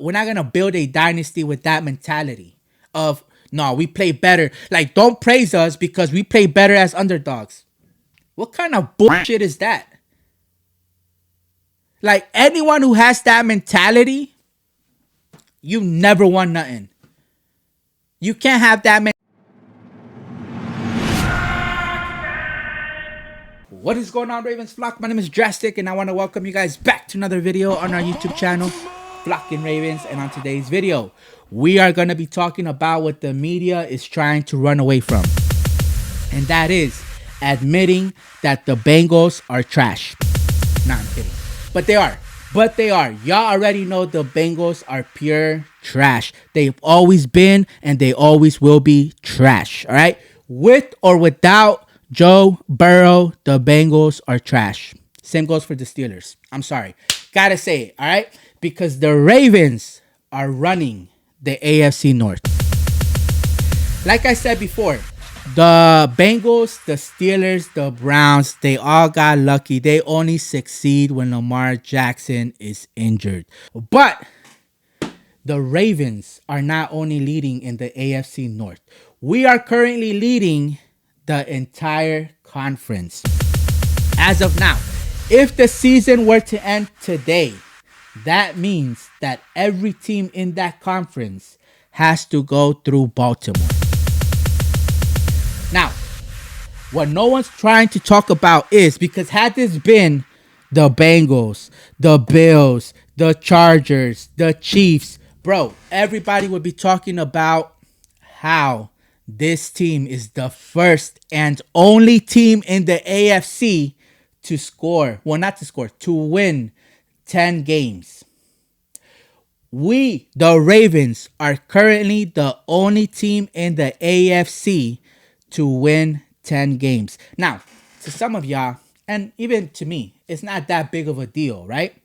we're not gonna build a dynasty with that mentality of no, we play better. Like, don't praise us because we play better as underdogs. What kind of bullshit is that? Like, anyone who has that mentality, you never won nothing. You can't have that mentality. What is going on, Ravens flock? My name is Drastic, and I want to welcome you guys back to another video on our YouTube channel, Flock and Ravens. And on today's video, we are going to be talking about what the media is trying to run away from. And that is admitting that the Bengals are trash. Nah, I'm kidding. But they are. But they are. Y'all already know the Bengals are pure trash. They've always been, and they always will be trash. All right? With or without Joe Burrow, the Bengals are trash. Same goes for the Steelers. I'm sorry. Gotta say it, all right? Because the Ravens are running the AFC North. Like I said before, the Bengals, the Steelers, the Browns, they all got lucky. They only succeed when Lamar Jackson is injured. But the Ravens are not only leading in the AFC North. We are currently leading the entire conference. As of now, if the season were to end today, that means that every team in that conference has to go through Baltimore. Now, what no one's trying to talk about is, because had this been the Bengals, the Bills, the Chargers, the Chiefs, bro, everybody would be talking about how this team is the first and only team in the AFC to score. Well, not to score, to win 10 games. We, the Ravens, are currently the only team in the AFC to win 10 games. Now, to some of y'all, and even to me, it's not that big of a deal, right?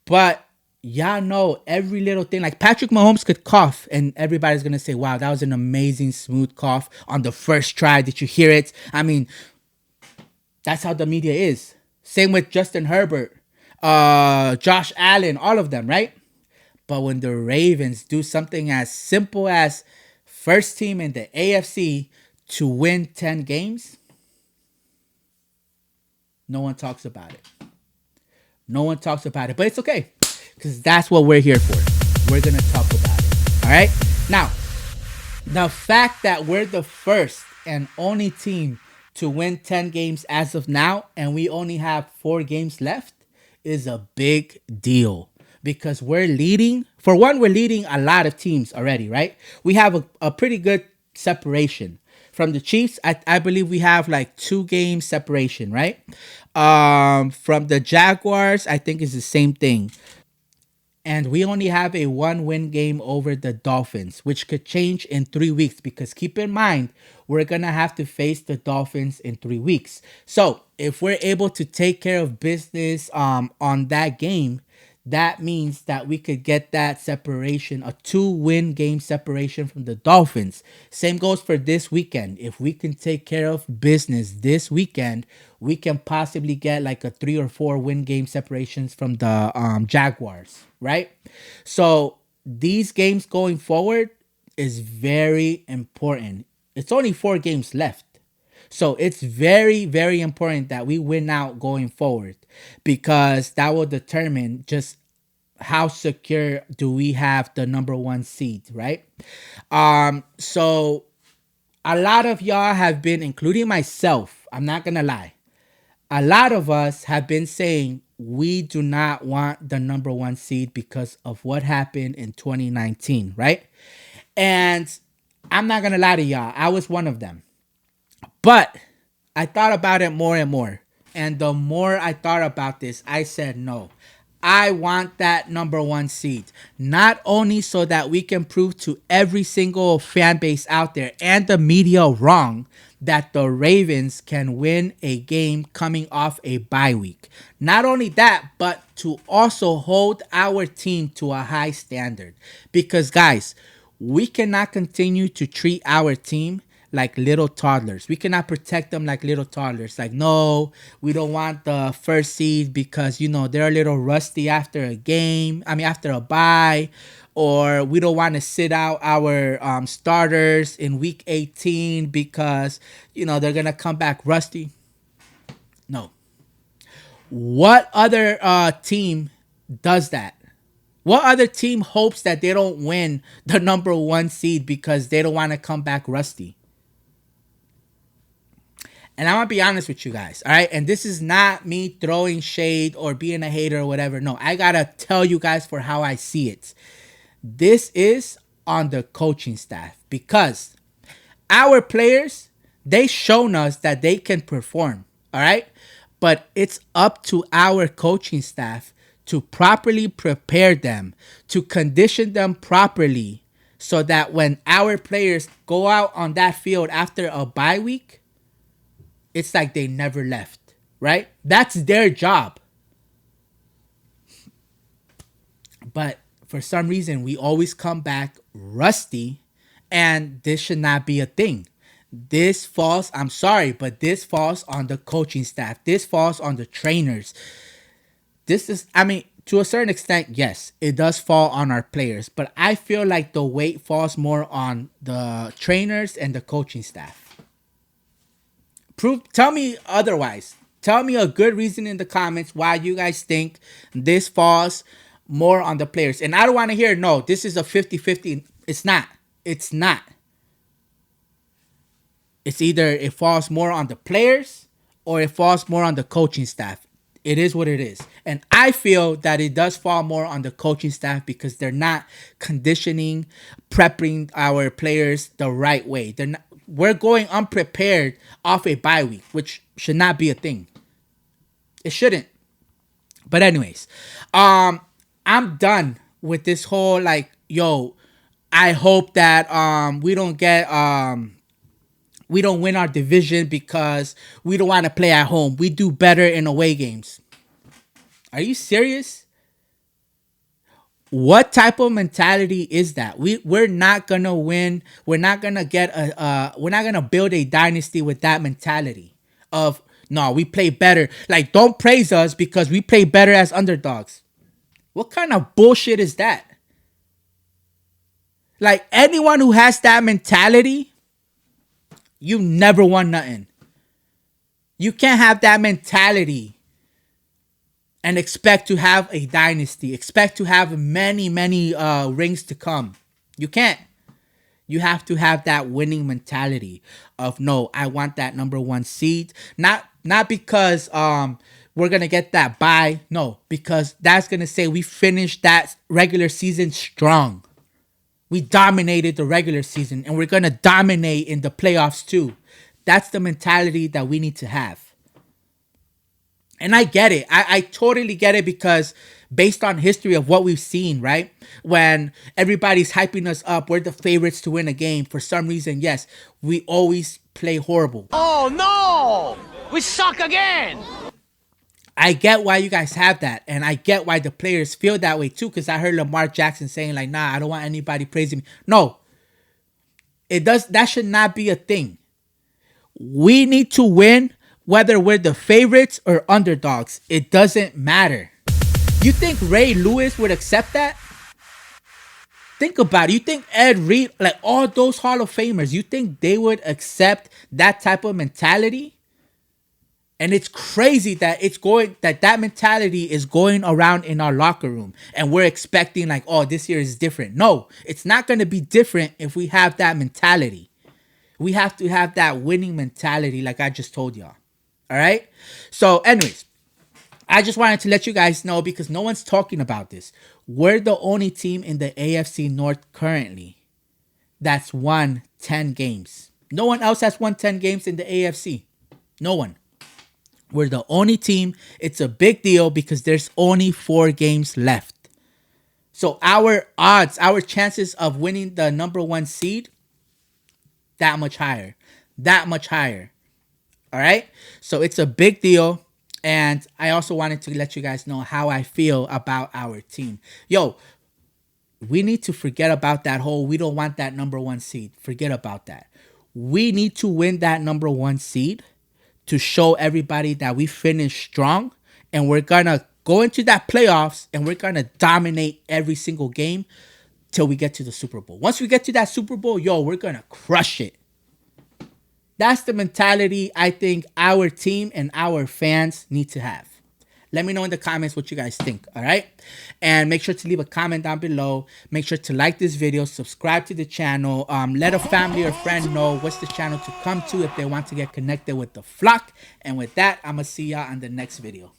But y'all know every little thing. Like, Patrick Mahomes could cough and everybody's going to say, wow, that was an amazing smooth cough on the first try. Did you hear it? I mean, that's how the media is. Same with Justin Herbert, Josh Allen, all of them, right? But when the Ravens do something as simple as first team in the AFC to win 10 games, no one talks about it. No one talks about it, but it's okay, because that's what we're here for. We're going to talk about it. All right? Now, the fact that we're the first and only team to win 10 games as of now, and we only have 4 games left, is a big deal. Because we're leading. For one, we're leading a lot of teams already, right? We have a pretty good separation. From the Chiefs, I believe we have like 2 games separation, right? From the Jaguars, I think it's the same thing. And we only have a 1-win game over the Dolphins, which could change in 3 weeks. Because keep in mind, we're going to have to face the Dolphins in 3 weeks. So if we're able to take care of business on that game, that means that we could get that separation, a 2-win game separation from the Dolphins. Same goes for this weekend. If we can take care of business this weekend, we can possibly get like a 3 or 4 win game separations from the Jaguars, right? So these games going forward is very important. It's only 4 games left. So it's very, very important that we win out going forward, because that will determine just how secure do we have the number 1 seed, right? So a lot of y'all have been, including myself, I'm not going to lie, a lot of us have been saying we do not want the number 1 seed because of what happened in 2019, right? And I'm not going to lie to y'all, I was one of them. But I thought about it more and more. And the more I thought about this, I said, no, I want that number 1 seed. Not only so that we can prove to every single fan base out there and the media wrong that the Ravens can win a game coming off a bye week. Not only that, but to also hold our team to a high standard. Because, guys, we cannot continue to treat our team like little toddlers. We cannot protect them like little toddlers. Like, no, we don't want the first seed because, they're a little rusty after a game. I mean, after a bye. Or we don't want to sit out our starters in week 18 because, they're going to come back rusty. No. What other team does that? What other team hopes that they don't win the number 1 seed because they don't want to come back rusty? And I'm going to be honest with you guys, all right? And this is not me throwing shade or being a hater or whatever. No, I got to tell you guys for how I see it. This is on the coaching staff because our players, they shown us that they can perform, all right? But it's up to our coaching staff to properly prepare them, to condition them properly so that when our players go out on that field after a bye week, it's like they never left, right? That's their job. But for some reason, we always come back rusty, and this should not be a thing. This falls, I'm sorry, but this falls on the coaching staff. This falls on the trainers. This is, I mean, to a certain extent, yes, it does fall on our players, but I feel like the weight falls more on the trainers and the coaching staff. Tell me otherwise. Tell me a good reason in the comments why you guys think this falls more on the players. And I don't want to hear, no, this is a 50-50. It's not. It's not. It's either it falls more on the players or it falls more on the coaching staff. It is what it is. And I feel that it does fall more on the coaching staff because they're not conditioning, prepping our players the right way. We're going unprepared off a bye week, which should not be a thing. It shouldn't. But anyways, I'm done with this whole I hope that we don't win our division because we don't want to play at home. We do better in away games. Are you serious? What type of mentality is that? We're not gonna win. We're not gonna we're not gonna build a dynasty with that mentality of no, we play better. Like, don't praise us because we play better as underdogs. What kind of bullshit is that? Like, anyone who has that mentality, you never won nothing. You can't have that mentality and expect to have a dynasty. Expect to have many, many rings to come. You can't. You have to have that winning mentality of, no, I want that number 1 seed. Not because we're going to get that bye. No, because that's going to say we finished that regular season strong. We dominated the regular season, and we're going to dominate in the playoffs too. That's the mentality that we need to have. And I get it. I totally get it because based on history of what we've seen, right? When everybody's hyping us up, we're the favorites to win a game. For some reason, yes, we always play horrible. Oh, no! We suck again! I get why you guys have that. And I get why the players feel that way too. Because I heard Lamar Jackson saying like, nah, I don't want anybody praising me. No. That should not be a thing. We need to win whether we're the favorites or underdogs. It doesn't matter. You think Ray Lewis would accept that? Think about it. You think Ed Reed, like all those Hall of Famers, you think they would accept that type of mentality? And it's crazy that that mentality is going around in our locker room. And we're expecting like, oh, this year is different. No, it's not going to be different if we have that mentality. We have to have that winning mentality like I just told y'all. All right? So anyways, I just wanted to let you guys know because no one's talking about this. We're the only team in the AFC North currently that's won 10 games. No one else has won 10 games in the AFC. No one. We're the only team. It's a big deal because there's only 4 games left. So our odds, our chances of winning the number 1 seed, that much higher. That much higher. All right? So it's a big deal. And I also wanted to let you guys know how I feel about our team. Yo, we need to forget about that whole, we don't want that number 1 seed. Forget about that. We need to win that number 1 seed to show everybody that we finished strong, and we're gonna go into that playoffs and we're gonna dominate every single game till we get to the Super Bowl. Once we get to that Super Bowl, yo, we're gonna crush it. That's the mentality I think our team and our fans need to have. Let me know in the comments what you guys think, all right? And make sure to leave a comment down below. Make sure to like this video, subscribe to the channel. Let a family or friend know what's the channel to come to if they want to get connected with the flock. And with that, I'm going to see y'all on the next video.